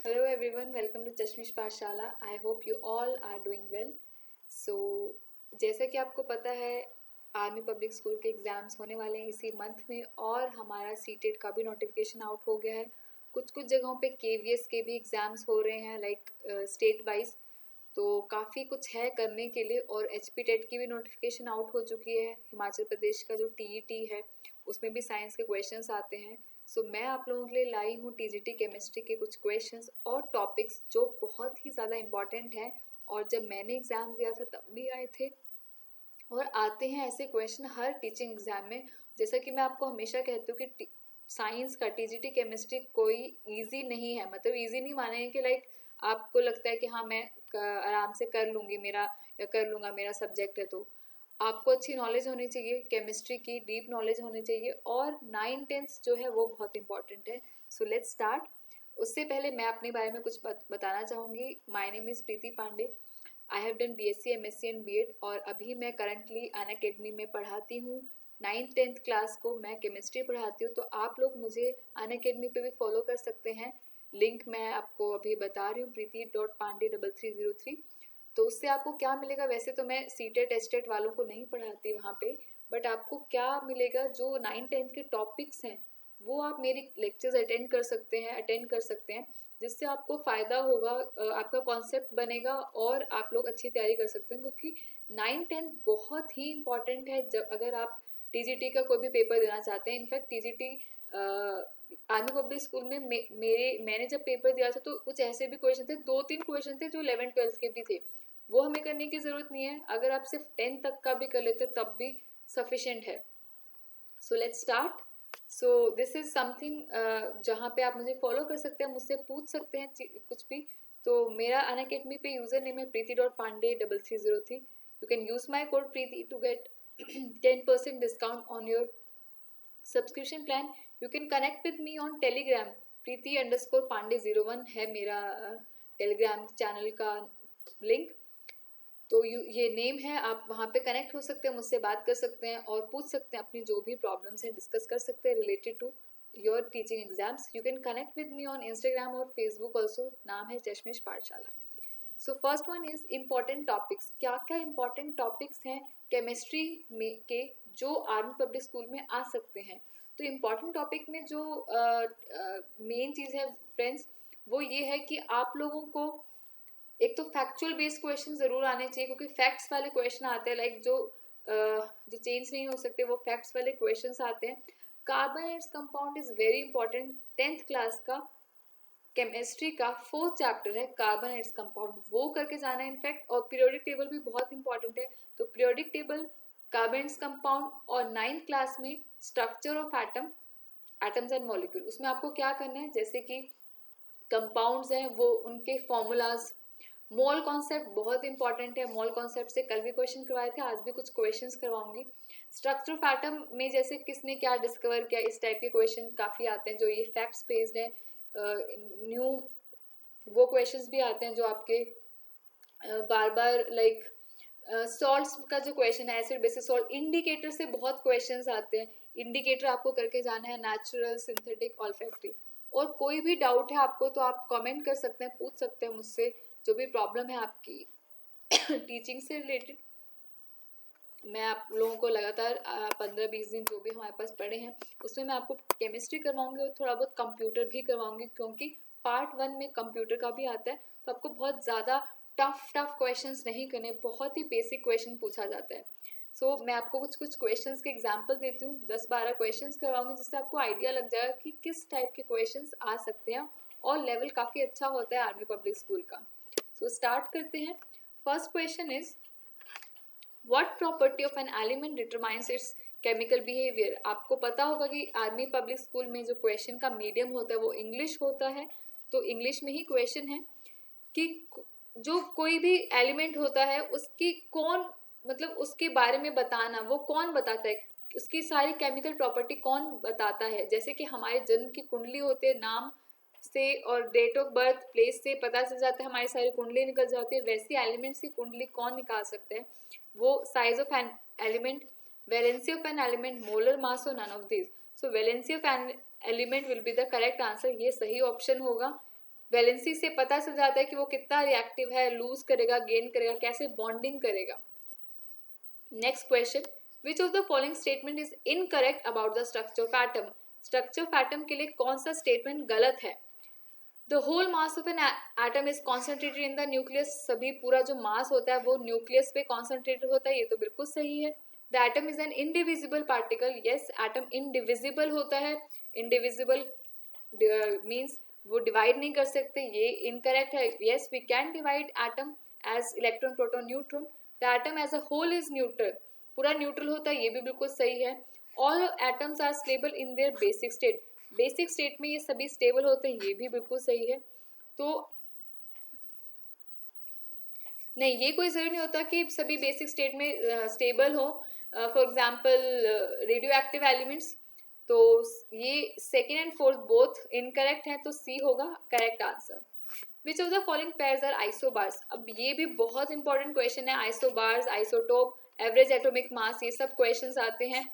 Hello everyone, welcome to चश्मिश पाठशाला. I hope you all are doing well. So, जैसा कि आपको पता है आर्मी पब्लिक स्कूल के एग्ज़ाम्स होने वाले हैं इसी मंथ में और हमारा सीटेट का भी नोटिफिकेशन आउट हो गया है. कुछ कुछ जगहों पे केवीएस के भी एग्ज़ाम्स हो रहे हैं लाइक स्टेट वाइज. तो काफ़ी कुछ है करने के लिए और एचपी टेट की भी नोटिफिकेशन आउट हो चुकी है. हिमाचल प्रदेश का जो टीईटी है उसमें भी साइंस के क्वेश्चंस आते हैं. सो मैं आप लोगों के लिए लाई हूँ टीजीटी केमिस्ट्री के कुछ क्वेश्चंस और टॉपिक्स जो बहुत ही ज़्यादा इम्पॉर्टेंट हैं और जब मैंने एग्ज़ाम दिया था तब भी आए थे और आते हैं ऐसे क्वेश्चन हर टीचिंग एग्ज़ाम में. जैसा कि मैं आपको हमेशा कहती हूँ कि साइंस का टीजीटी केमिस्ट्री कोई इजी नहीं है. मतलब इजी नहीं मानेंगे कि लाइक आपको लगता है कि हाँ मैं आराम से कर लूँगी मेरा या कर लूँगा मेरा सब्जेक्ट है. तो आपको अच्छी नॉलेज होनी चाहिए केमिस्ट्री की, डीप नॉलेज होनी चाहिए और 9-10 जो है वो बहुत इंपॉर्टेंट है. So let's start. उससे पहले मैं अपने बारे में कुछ बताना चाहूँगी. My name is Preeti Pandey. I have done BSc MSc and BEd और अभी मैं करंटली अनअकैडमी में पढ़ाती हूँ. 9th-10th क्लास को मैं केमिस्ट्री पढ़ाती हूँ. तो आप लोग मुझे अनअकैडमी पे भी फॉलो कर सकते हैं. लिंक मैं आपको अभी बता रही हूँ, preeti.pandey3303. तो उससे आपको क्या मिलेगा, वैसे तो मैं सीटेट एस्टेट वालों को नहीं पढ़ाती वहाँ पे, बट आपको क्या मिलेगा जो 9-10th के टॉपिक्स हैं वो आप मेरी लेक्चर्स अटेंड कर सकते हैं जिससे आपको फ़ायदा होगा. आपका कॉन्सेप्ट बनेगा और आप लोग अच्छी तैयारी कर सकते हैं क्योंकि 9-10 बहुत ही इम्पॉर्टेंट है जब अगर आप टीजीटी का कोई भी पेपर देना चाहते हैं. In fact TGT army public school में मैंने जब पेपर दिया था तो कुछ ऐसे भी क्वेश्चन थे, 2-3 क्वेश्चन थे जो 11th-12th के भी थे. वो हमें करने की ज़रूरत नहीं है. अगर आप सिर्फ 10 तक का भी कर लेते तब भी सफिशेंट है. So let's start. So this is something जहाँ पे आप मुझे फॉलो कर सकते हैं, मुझसे पूछ सकते हैं कुछ भी. तो मेरा अनअकैडमी पे यूज़र नेम है preeti.pandey3303. You can use my code Preeti to get 10% discount on your subscription plan. You can connect with me on Telegram. preeti_pandey01 है मेरा टेलीग्राम चैनल का लिंक. तो ये नेम है, आप वहाँ पे कनेक्ट हो सकते हैं, मुझसे बात कर सकते हैं और पूछ सकते हैं अपनी जो भी प्रॉब्लम्स हैं, डिस्कस कर सकते हैं related to your teaching exams. You can connect with me on Instagram और फेसबुक ऑल्सो. नाम है Chashmish Pathshala. So first one is important topics. क्या क्या इम्पॉर्टेंट टॉपिक्स हैं केमिस्ट्री में के जो आर्मी पब्लिक स्कूल में आ सकते हैं. तो इम्पॉर्टेंट टॉपिक में जो मेन चीज़ है फ्रेंड्स वो ये है कि आप लोगों को एक तो फैक्चुअल बेस्ड क्वेश्चन जरूर आने चाहिए क्योंकि फैक्ट्स वाले क्वेश्चन आते हैं लाइक जो चेंज नहीं हो सकते वो फैक्ट्स वाले क्वेश्चंस आते हैं. Carbon and compound is very important. 10th class का केमिस्ट्री का 4th चैप्टर है कार्बन एंड कंपाउंड, वो करके जाना है इनफैक्ट. और पीरियोडिक टेबल भी बहुत इंपॉर्टेंट है. तो periodic table, carbon and compound और 9th क्लास में structure of atoms and molecule. उसमें आपको क्या करना है, जैसे कि कंपाउंड्स हैं वो उनके फॉर्मूलाज. मोल कॉन्सेप्ट बहुत इंपॉर्टेंट है. मोल कॉन्सेप्ट से कल भी क्वेश्चन करवाए थे, आज भी कुछ क्वेश्चंस करवाऊंगी. स्ट्रक्चर ऑफ एटम में जैसे किसने क्या डिस्कवर किया, इस टाइप के क्वेश्चन काफ़ी आते हैं जो ये फैक्ट्स बेस्ड है. न्यू वो क्वेश्चंस भी आते हैं जो आपके बार बार लाइक सॉल्ट्स का जो क्वेश्चन है, एसिड बेसिस सॉल्ट, इंडिकेटर से बहुत क्वेश्चंस आते हैं. इंडिकेटर आपको करके जाना है, नेचुरल, सिंथेटिक, ऑल्फैक्टरी. और कोई भी डाउट है आपको तो आप कमेंट कर सकते हैं, पूछ सकते हैं मुझसे जो भी प्रॉब्लम है आपकी टीचिंग से रिलेटेड. मैं आप लोगों को लगातार 15-20 दिन जो भी हमारे पास पढ़े हैं उसमें मैं आपको केमिस्ट्री करवाऊंगी और थोड़ा बहुत कंप्यूटर भी करवाऊंगी क्योंकि पार्ट 1 में कंप्यूटर का भी आता है. तो आपको बहुत ज़्यादा टफ क्वेश्चंस नहीं करने, बहुत ही बेसिक क्वेश्चन पूछा जाता है. सो मैं आपको कुछ क्वेश्चंस के एग्जांपल देती हूँ, 10-12 क्वेश्चंस करवाऊंगी जिससे आपको आइडिया लग जाएगा कि किस टाइप के क्वेश्चंस आ सकते हैं. और लेवल काफ़ी अच्छा होता है आर्मी पब्लिक स्कूल का. सो स्टार्ट करते हैं. First question is what property of an element determines it's chemical behaviour. आपको पता होगा कि आर्मी पब्लिक स्कूल में जो क्वेश्चन का मीडियम होता है वो इंग्लिश होता है. तो इंग्लिश में ही क्वेश्चन है कि जो कोई भी एलिमेंट होता है उसकी कौन, मतलब उसके बारे में बताना, वो कौन बताता है, उसकी सारी केमिकल प्रॉपर्टी कौन बताता है. जैसे कि हमारे जन्म की कुंडली होती है, नाम से और डेट ऑफ बर्थ प्लेस से पता चल जाता है, हमारी सारी कुंडली निकल जाती है. वैसी एलिमेंट्स की कुंडली कौन निकाल सकते हैं, वो size of an element, valency of an element, molar mass और none of this. So valency of an element will be the correct answer. ये सही ऑप्शन होगा. वैलेंसी से पता चल जाता है कि वो कितना रिएक्टिव है, लूज करेगा, गेन करेगा, कैसे बॉन्डिंग करेगा। Next question, which of the following statement is incorrect about the structure of atom. Structure of atom के लिए कौन सा स्टेटमेंट गलत है। The whole mass of an atom is concentrated in the nucleus. सभी पूरा जो मास होता है वो न्यूक्लियस पे कॉन्सेंट्रेटेड होता है, ये तो बिल्कुल सही है। The atom is an indivisible particle. Yes, atom indivisible होता है। इनडिविजिबल मीन्स वो डिवाइड नहीं कर सकते, ये इनकरेक्ट है। Yes, we can divide atom as electron, proton, neutron. The atom as a whole is neutral. पूरा न्यूट्रल होता है, ये भी बिल्कुल सही है। All atoms are stable in their basic state. Basic state में ये सभी स्टेबल होते हैं, ये भी बिल्कुल सही है। तो नहीं, ये कोई जरूरी नहीं होता कि सभी बेसिक स्टेट में स्टेबल हो। For example radioactive elements, तो ये second and fourth both incorrect हैं, तो सी होगा correct answer. Which of the following pairs are isobars. अब ये भी बहुत इंपॉर्टेंट क्वेश्चन है। Isobars, isotope, average atomic mass, ये सब क्वेश्चंस आते हैं।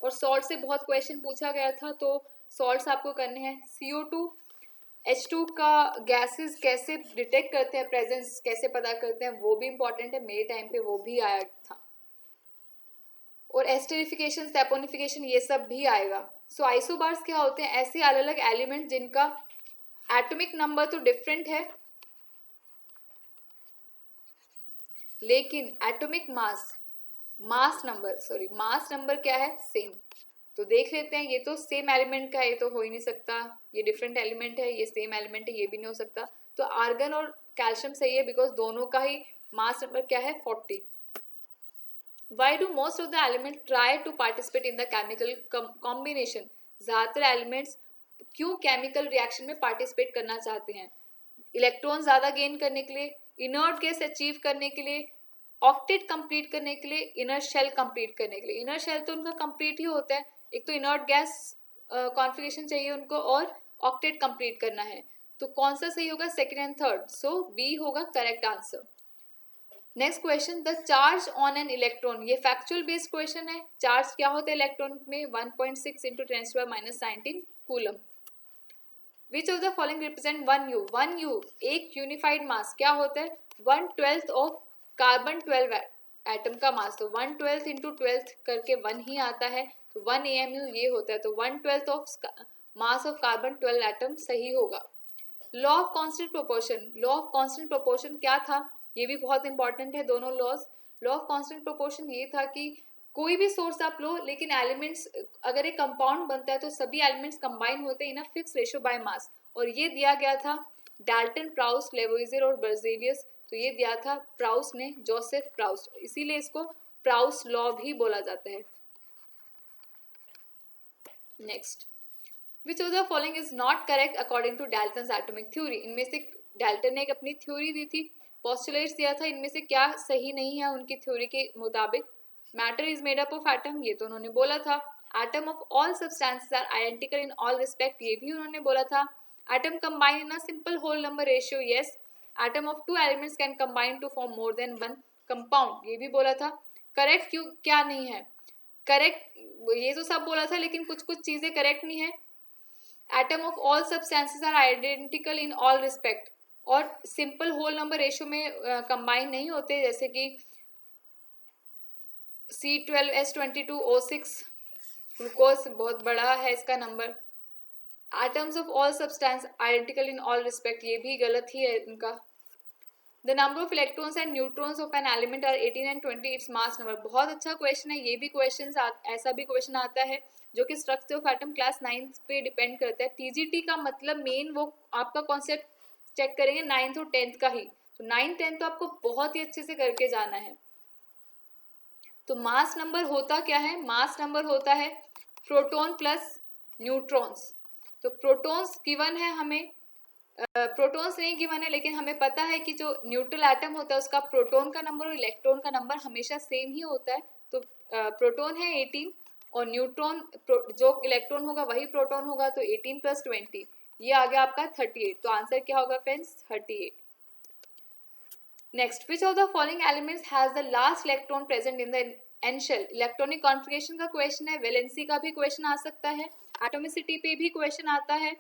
और सॉल्ट से बहुत क्वेश्चन पूछा गया था, तो सॉल्ट्स आपको करने हैं। CO2, H2 का गैसेस कैसे डिटेक्ट करते हैं, प्रेजेंस कैसे पता करते हैं, वो भी इंपॉर्टेंट है। मेरे टाइम पे वो भी आया था। और एस्टरिफिकेशन, सैपोनिफिकेशन, ये सब भी आएगा। सो आइसोबार्स क्या होते हैं, ऐसे अलग अलग एलिमेंट जिनका एटॉमिक नंबर तो डिफरेंट है लेकिन एटॉमिक मास नंबर क्या है, सेम। तो देख लेते हैं, ये तो सेम एलिमेंट का है, ये तो हो ही नहीं सकता। ये डिफरेंट एलिमेंट है, ये सेम एलिमेंट है, ये भी नहीं हो सकता। तो आर्गन और कैल्शियम सही है, बिकॉज दोनों का ही मास नंबर क्या है, 40। Why do most of the element try to participate in the chemical combination. ज्यादातर एलिमेंट्स क्यों केमिकल रिएक्शन में पार्टिसिपेट करना चाहते हैं। इलेक्ट्रॉन ज्यादा गेन करने के लिए, इनर्ट गैस अचीव करने के लिए, ऑक्टेट कंप्लीट करने के लिए, इनर शेल कंप्लीट करने के लिए। इनर शेल तो उनका कंप्लीट ही होता है, एक तो इनर्ट गैस कॉन्फ़िगरेशन चाहिए उनको और ऑक्टेट कंप्लीट करना है। तो कौन सा सही होगा, second and third. So B होगा correct answer. Next question, the charge on an electron. ये फैक्चुअल बेस्ड क्वेश्चन है। चार्ज क्या होता है इलेक्ट्रॉन में, 1.6 × 10⁻⁻19 coulomb. Which of the following represent 1U। 1U एक यूनिफाइड मास क्या होता है, 1/12 ऑफ कार्बन 12 एटम का मास। तो 1/12 × 12 करके 1 ही आता है, तो 1 AMU ये होता है। तो 1/12 of mass of carbon 12 atom सही होगा। Law of constant proportion. Law of constant proportion क्या था, ये भी बहुत इंपॉर्टेंट है दोनों laws. Law of constant proportion ये था कि कोई भी सोर्स आप लो, लेकिन एलिमेंट्स अगर एक कंपाउंड बनता है तो सभी एलिमेंट्स कंबाइन होते हैं in a fix ratio by mass. और ये दिया गया था डाल्टन, प्राउस, लेवोइजर और बर्जेलियस। तो ये दिया था प्राउस ने, जोसेफ प्राउस, इसीलिए इसको प्राउस लॉ भी बोला जाता है। Next, which of the following is not correct according to Dalton's atomic theory. इनमें से डाल्टन ने एक अपनी थ्योरी दी थी, पोस्टुलेट्स दिया था, इनमें से क्या सही नहीं है उनकी थ्योरी के मुताबिक। Matter is made up of atom, ये तो उन्होंने बोला था। Atom of all substances are identical in all respect, ये भी उन्होंने बोला था। Atom combine in a simple whole number ratio, yes. Atom of 2 elements can combine to form more than 1 compound, ये भी बोला था। करेक्ट क्यों क्या नहीं है, करेक्ट ये तो सब बोला था, लेकिन कुछ कुछ चीजें करेक्ट नहीं है। Atom of all substances are identical in all respect, और सिंपल होल नंबर रेशियो में कंबाइन नहीं होते, जैसे कि C12H22O6 ग्लूकोज बहुत बड़ा है इसका number. Atoms of all substance identical in all respect, ये भी गलत ही है इनका। The number of electrons and neutrons of an element are 18 and 20 its mass number. बहुत अच्छा क्वेश्चन है, ये भी क्वेश्चन ऐसा भी क्वेश्चन आता है जो कि स्ट्रक्चर ऑफ एटम क्लास 9 पे डिपेंड करता है। TGT का मतलब मेन वो आपका कॉन्सेप्ट चेक करेंगे 9th और 10th का ही, तो 9th 10th तो आपको बहुत ही अच्छे से करके जाना है। तो मास नंबर होता क्या है, मास नंबर होता है प्रोटॉन प्लस न्यूट्रॉन्स। तो प्रोटॉन्स गिवन है हमें, प्रोटॉन्स नहीं गिवन है, लेकिन हमें पता है कि जो न्यूट्रल एटम होता है उसका प्रोटॉन का नंबर और इलेक्ट्रॉन का नंबर हमेशा सेम ही होता है। तो प्रोटॉन है 18 और न्यूट्रॉन जो इलेक्ट्रॉन होगा वही प्रोटॉन होगा, तो 18 + 20 ये आ गया आपका 38। तो आंसर क्या होगा friends, 38। Next, which of the following elements has the last electron present in the N shell. Electronic configuration का क्वेश्चन है, वैलेंसी का भी क्वेश्चन आ सकता है, एटॉमिसिटी पे भी क्वेश्चन आता है,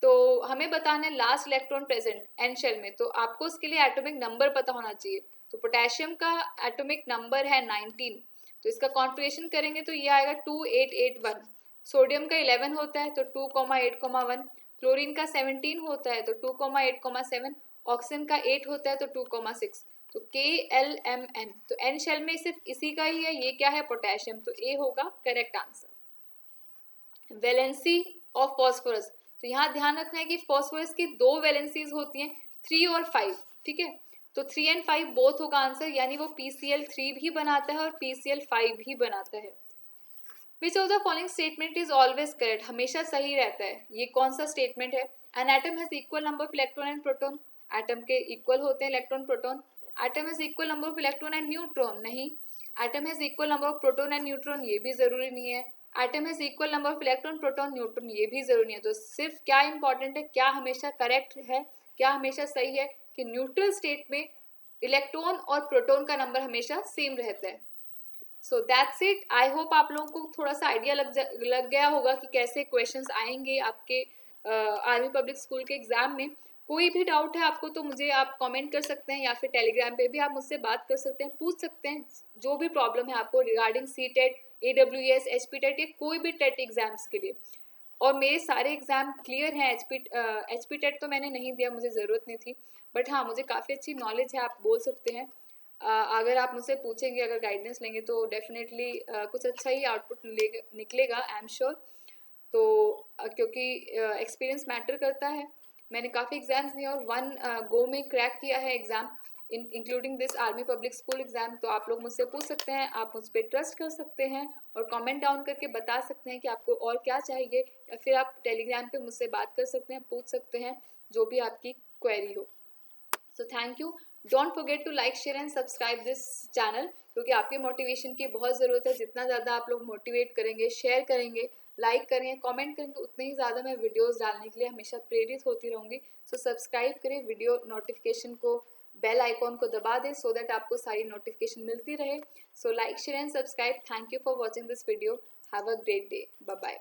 तो हमें बताना है last electron present N shell में, तो आपको उसके लिए एटॉमिक नंबर पता होना चाहिए। तो पोटेशियम का एटॉमिक नंबर है 19, तो इसका कॉन्फ़िगरेशन करेंगे तो ये आएगा 2881। सोडियम का 11 होता है तो 2,8,1। क्लोरीन का 17 होता है तो 2,8,7। ऑक्सीजन का 8 होता है तो 2,6। तो KLMN, तो एन शेल में सिर्फ इसी का ही है, ये क्या है, पोटेशियम, तो ए होगा correct answer. Valency of phosphorus, तो यहाँ ध्यान रखना है कि फॉस्फोरस की दो वैलेंसीज होती हैं, 3 और 5, ठीक है। तो 3 और 5 बोथ होगा आंसर, यानी वो PCl3 भी बनाता है और PCl5 भी बनाता है। Which of the following statement is always correct, हमेशा सही रहता है, ये कौन सा स्टेटमेंट है। An atom has equal number of electron and proton, atom के इक्वल होते हैं electron proton. Atom has equal number of electron and neutron, नहीं। Atom has equal number of proton and neutron, ये भी जरूरी नहीं है। Atom has equal number of electron proton neutron, ये भी जरूरी नहीं है। तो सिर्फ क्या इंपॉर्टेंट है, क्या हमेशा करेक्ट है, क्या हमेशा सही है, कि न्यूट्रल स्टेट में इलेक्ट्रॉन और प्रोटॉन का नंबर हमेशा सेम रहता है। So that's it. I hope आप लोगों को थोड़ा सा आइडिया लग गया होगा कि कैसे क्वेश्चंस आएंगे आपके आर्मी पब्लिक स्कूल के एग्जाम में। कोई भी डाउट है आपको तो मुझे आप कमेंट कर सकते हैं, या फिर टेलीग्राम पे भी आप मुझसे बात कर सकते हैं, पूछ सकते हैं जो भी प्रॉब्लम है आपको रिगार्डिंग CTET, AWS, HP-TET या कोई भी टेट एग्जाम्स के लिए। और मेरे सारे एग्जाम क्लियर हैं। HP-TET तो मैंने नहीं दिया, मुझे ज़रूरत नहीं थी, बट हाँ मुझे काफ़ी अच्छी नॉलेज है, आप बोल सकते हैं। अगर आप मुझसे पूछेंगे, अगर गाइडेंस लेंगे तो डेफिनेटली कुछ अच्छा ही आउटपुट निकलेगा, आई एम श्योर। तो क्योंकि एक्सपीरियंस मैटर करता है, मैंने काफ़ी एग्जाम्स दिए और 1 गो में क्रैक किया है exam, including this army public school exam. तो आप लोग मुझसे पूछ सकते हैं, आप मुझ पर ट्रस्ट कर सकते हैं और कमेंट डाउन करके बता सकते हैं कि आपको और क्या चाहिए, या फिर आप टेलीग्राम पे मुझसे बात कर सकते हैं, पूछ सकते हैं जो भी आपकी क्वेरी हो। So thank you. Don't forget to like, share and subscribe this channel, क्योंकि आपके मोटिवेशन की बहुत ज़रूरत है। जितना ज़्यादा आप लोग मोटिवेट करेंगे, शेयर करेंगे, लाइक करेंगे, कमेंट करेंगे, उतने ही ज़्यादा मैं वीडियोस डालने के लिए हमेशा प्रेरित होती रहूँगी। सो सब्सक्राइब करें, वीडियो नोटिफिकेशन को, बेल आइकॉन को दबा दें, सो दैट आपको सारी नोटिफिकेशन मिलती रहे। So like, share and subscribe. Thank you for watching this video. Have a great day. Bye bye.